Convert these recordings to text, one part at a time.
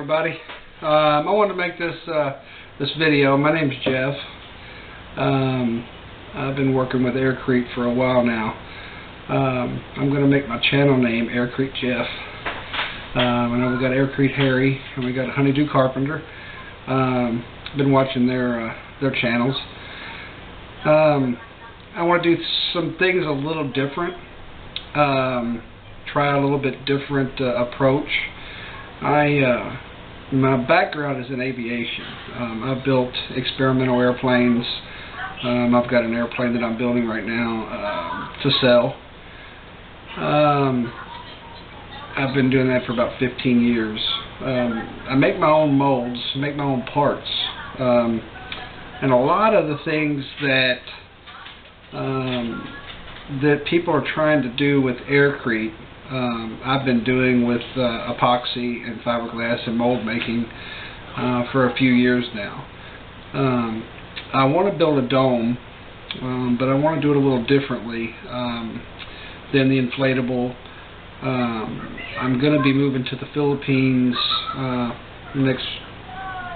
everybody. I wanted to make this this video. My name's Jeff. I've been working with Aircrete for a while now. I'm going to make my channel name Aircrete Jeff. I know we got Aircrete Harry and we got Honeydew Carpenter. Been watching their channels. I want to do some things a little different. Try a little bit different approach. My background is in aviation. I've built experimental airplanes. I've got an airplane that I'm building right now to sell. I've been doing that for about 15 years. I make my own molds, make my own parts, and a lot of the things that that people are trying to do with Aircrete, I've been doing with epoxy and fiberglass and mold making for a few years now. I want to build a dome, but I want to do it a little differently than the inflatable. I'm going to be moving to the Philippines next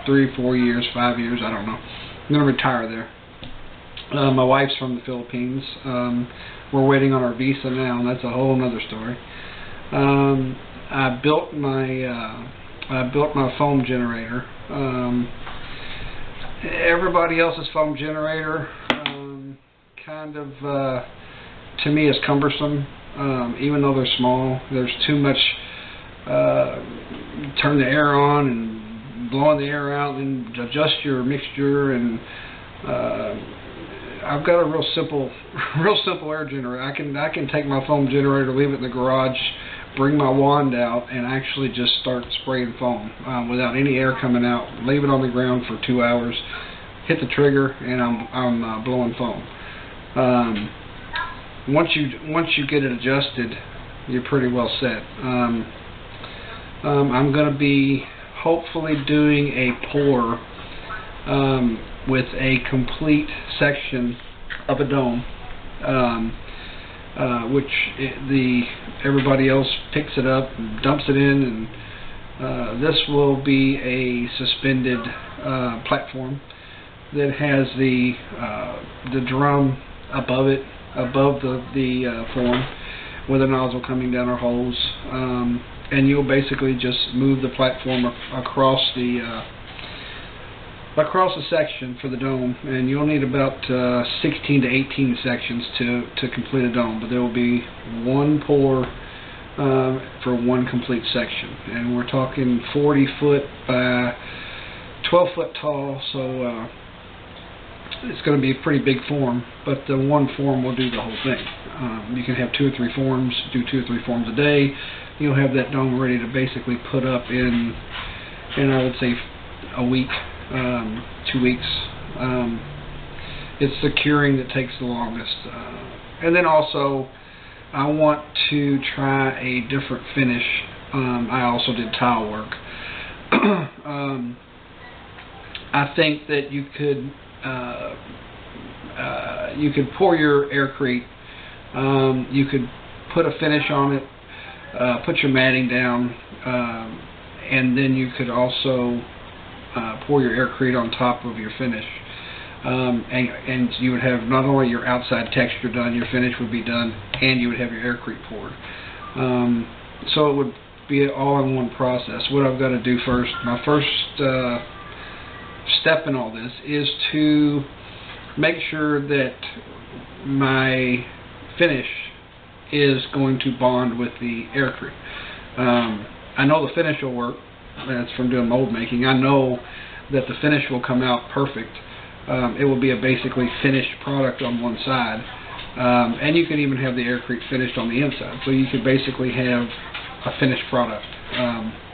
3, 4 years, 5 years, I don't know. I'm going to retire there. My wife's from the Philippines. We're waiting on our visa now, and that's a whole other story. I built my foam generator. Everybody else's foam generator kind of to me is cumbersome. Even though they're small, there's too much turn the air on and blowing the air out and adjust your mixture, and I've got a real simple air generator. I can take my foam generator, leave it in the garage, bring my wand out, and actually just start spraying foam without any air coming out. Leave it on the ground for 2 hours, hit the trigger, and I'm blowing foam. Once you get it adjusted, you're pretty well set. I'm going to be hopefully doing a pour with a complete section of a dome, which everybody else picks it up and dumps it in, and this will be a suspended platform that has the drum above it, above the form, with a nozzle coming down our hose, and you'll basically just move the platform across the section for the dome, and you'll need about 16 to 18 sections to complete a dome, but there will be one pour for one complete section, and we're talking 40 foot by 12 foot tall, so it's going to be a pretty big form, but the one form will do the whole thing. You can have 2 or 3 forms, do 2 or 3 forms a day. You'll have that dome ready to basically put up in I would say a week, 2 weeks. It's the curing that takes the longest. And then also, I want to try a different finish. I also did tile work. I think that you could pour your Aircrete. You could put a finish on it, put your matting down, and then you could also pour your Aircrete on top of your finish, and you would have not only your outside texture done, your finish would be done, and you would have your Aircrete poured. So it would be an all-in-one process. What I've got to do first, my first step in all this, is to make sure that my finish is going to bond with the Aircrete. I know the finish will work. That's from doing mold making. I know that the finish will come out perfect. It will be a basically finished product on one side, and you can even have the Aircrete finished on the inside. So you could basically have a finished product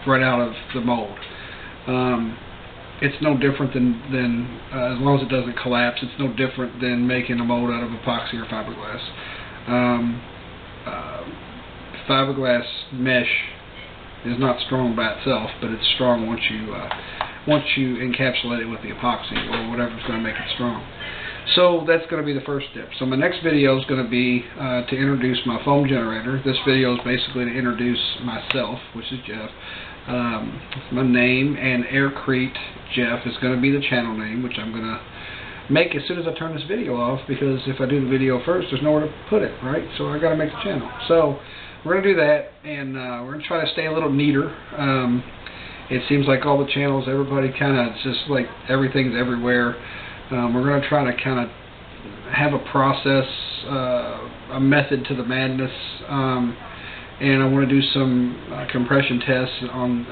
right out of the mold. It's no different than as long as it doesn't collapse, it's no different than making a mold out of epoxy or fiberglass. Fiberglass mesh is not strong by itself, but it's strong once you encapsulate it with the epoxy or whatever's going to make it strong. So that's going to be the first step. So my next video is going to be to introduce my foam generator. This video is basically to introduce myself, which is Jeff, my name, and Aircrete Jeff is going to be the channel name, which I'm going to make as soon as I turn this video off, because if I do the video first, there's nowhere to put it, right? So I got to make the channel. So we're going to do that, and we're going to try to stay a little neater. It seems like all the channels, everybody kind of, it's just like everything's everywhere. We're going to try to kind of have a process, a method to the madness, and I want to do some compression tests on,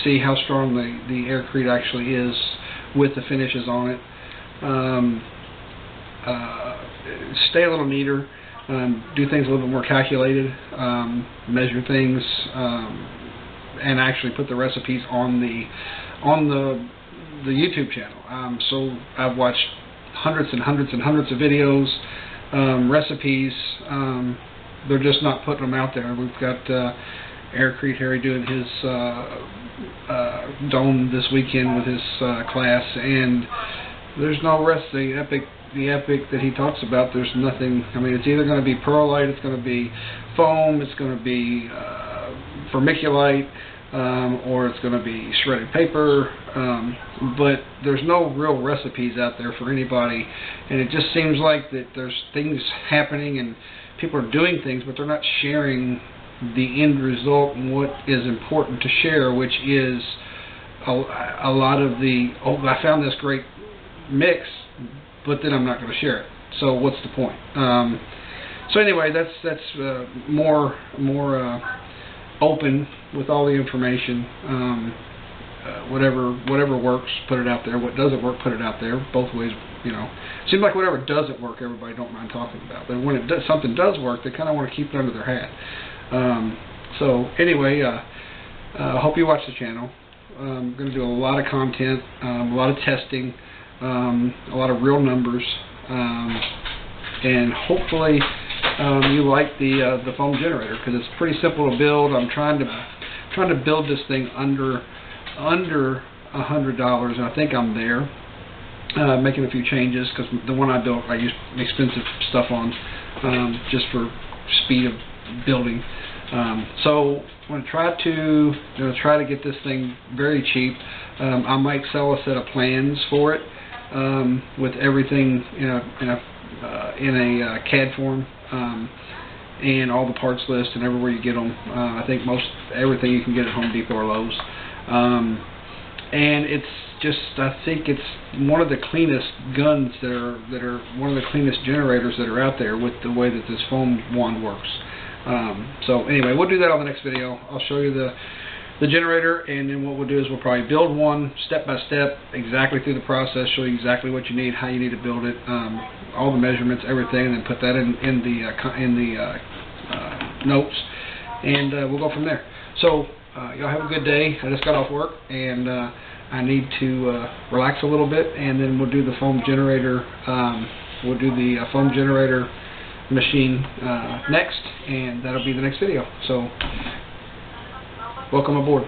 see how strong the Aircrete actually is with the finishes on it. Stay a little neater, do things a little bit more calculated, measure things, and actually put the recipes on the YouTube channel. So I've watched hundreds and hundreds and hundreds of videos, recipes. They're just not putting them out there. We've got Aircrete Harry doing his dome this weekend with his class, and there's no rest. The epic that he talks about, there's nothing. I mean, it's either going to be perlite, it's going to be foam, it's going to be vermiculite, or it's going to be shredded paper, but there's no real recipes out there for anybody, and it just seems like that there's things happening and people are doing things, but they're not sharing the end result and what is important to share, which is a lot of the, oh, I found this great mix, but then I'm not going to share it. So what's the point? So anyway, that's more open with all the information. Whatever works, put it out there. What doesn't work, put it out there. Both ways, you know. Seems like whatever doesn't work, everybody don't mind talking about. But when something does work, they kind of want to keep it under their hat. So anyway, I hope you watch the channel. I'm going to do a lot of content, a lot of testing, a lot of real numbers, and hopefully you like the foam generator, because it's pretty simple to build. I'm trying to build this thing under $100, and I think I'm there. Making a few changes, because the one I built I used expensive stuff on, just for speed of building. So I'm going to try to get this thing very cheap. I might sell a set of plans for it, with everything in a CAD form, and all the parts list and everywhere you get them. I think most everything you can get at Home Depot or Lowe's. And it's just, I think it's one of the cleanest guns that are one of the cleanest generators that are out there, with the way that this foam wand works. So anyway, we'll do that on the next video. I'll show you the generator, and then what we'll do is we'll probably build one step by step, exactly through the process, show you exactly what you need, how you need to build it, all the measurements, everything, and then put that in the notes, and we'll go from there. So y'all have a good day. I just got off work, and I need to relax a little bit, and then we'll do the foam generator. We'll do the foam generator machine next, and that'll be the next video. So welcome aboard.